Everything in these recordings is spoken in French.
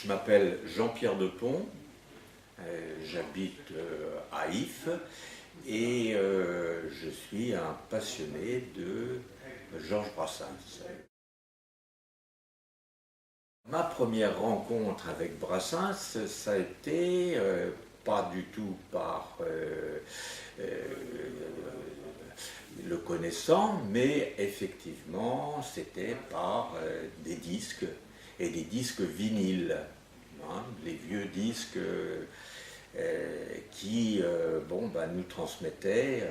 Je m'appelle Jean-Pierre Depont, j'habite à If et je suis un passionné de Georges Brassens. Ma première rencontre avec Brassens, ça a été pas du tout par le connaissant, mais effectivement c'était par des disques et des disques vinyles, hein, les vieux disques qui nous transmettaient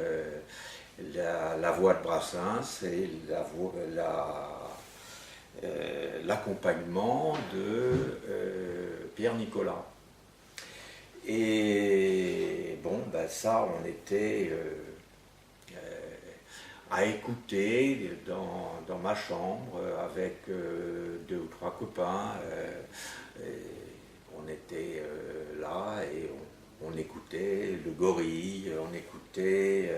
la voix de Brassens et l'accompagnement de Pierre Nicolas. Et ça, on était à écouter dans ma chambre avec deux ou trois copains. On était là et on écoutait le Gorille, on écoutait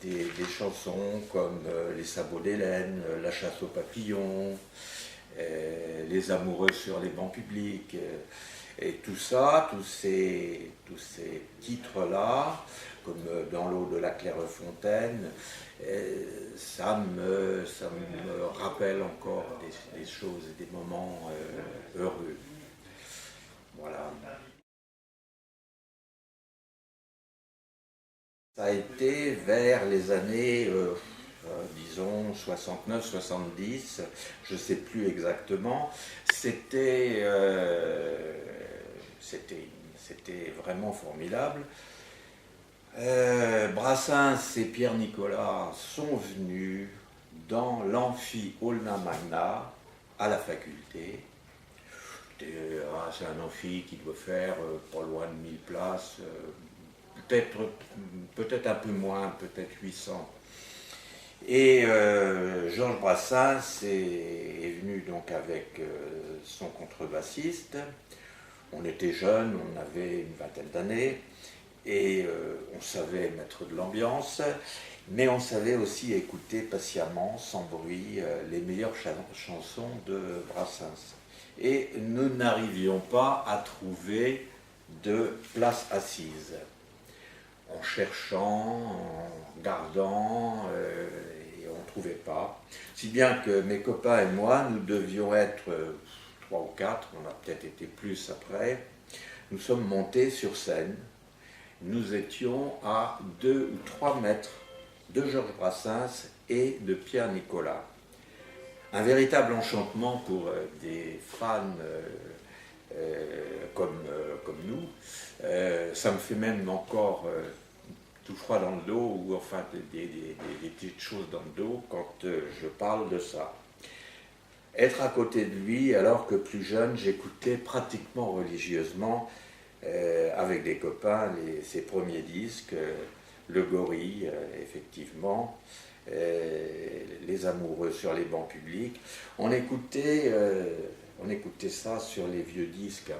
des chansons comme Les Sabots d'Hélène, La Chasse aux papillons, Les Amoureux sur les bancs publics. Et tout ça, tous ces titres-là, comme Dans l'eau de la Clairefontaine, ça me rappelle encore des choses et des moments heureux. Voilà. Ça a été vers les années, disons, 69-70, je ne sais plus exactement. C'était vraiment formidable. Brassens et Pierre Nicolas sont venus dans l'amphi Aulna Magna à la faculté. C'est un amphi qui doit faire pas loin de 1000 places, peut-être un peu moins, peut-être 800. Et Georges Brassens est venu donc avec son contrebassiste. On était jeunes, on avait une vingtaine d'années, et on savait mettre de l'ambiance, mais on savait aussi écouter patiemment, sans bruit, les meilleures chansons de Brassens. Et nous n'arrivions pas à trouver de place assise. En cherchant, en regardant, et on ne trouvait pas. Si bien que mes copains et moi, nous devions être 3 ou 4, on a peut-être été plus après, nous sommes montés sur scène. Nous étions à 2 ou 3 mètres de Georges Brassens et de Pierre Nicolas. Un véritable enchantement pour des fans comme nous. Ça me fait même encore tout froid dans le dos, ou enfin des petites choses dans le dos quand je parle de ça. Être à côté de lui, alors que plus jeune, j'écoutais pratiquement religieusement, avec des copains, ses premiers disques, Le Gorille, effectivement, Les Amoureux sur les bancs publics. On écoutait ça sur les vieux disques.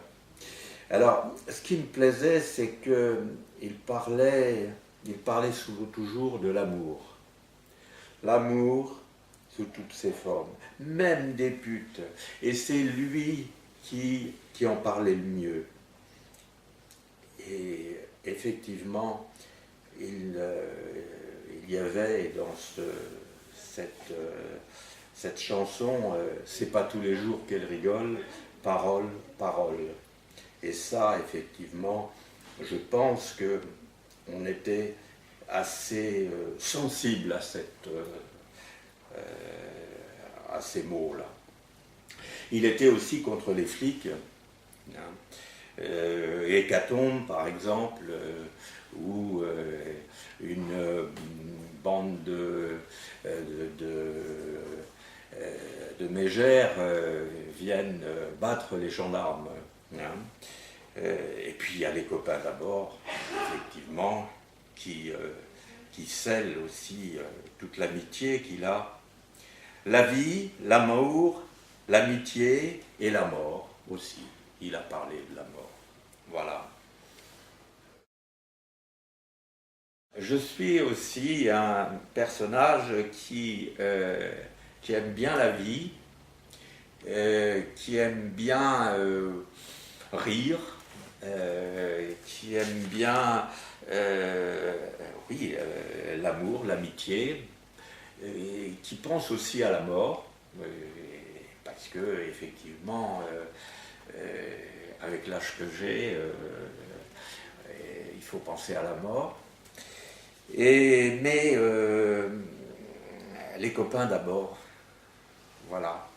Alors, ce qui me plaisait, c'est qu'il parlait toujours de l'amour. L'amour sous toutes ses formes, même des putes. Et c'est lui qui en parlait le mieux. Et effectivement, il y avait dans cette chanson, c'est pas tous les jours qu'elle rigole, parole, parole. Et ça, effectivement, je pense qu'on était assez sensible à ces mots-là. Il était aussi contre les flics. Hein. Hécatombe, par exemple, où une bande de mégères viennent battre les gendarmes. Hein. Et puis il y a les copains d'abord, effectivement, qui scellent aussi toute l'amitié qu'il a. La vie, l'amour, l'amitié et la mort aussi. Il a parlé de la mort. Voilà. Je suis aussi un personnage qui aime bien la vie qui aime bien rire, qui aime bien oui, l'amour, l'amitié, et qui pense aussi à la mort, parce que effectivement, avec l'âge que j'ai, il faut penser à la mort. Mais les copains d'abord, voilà.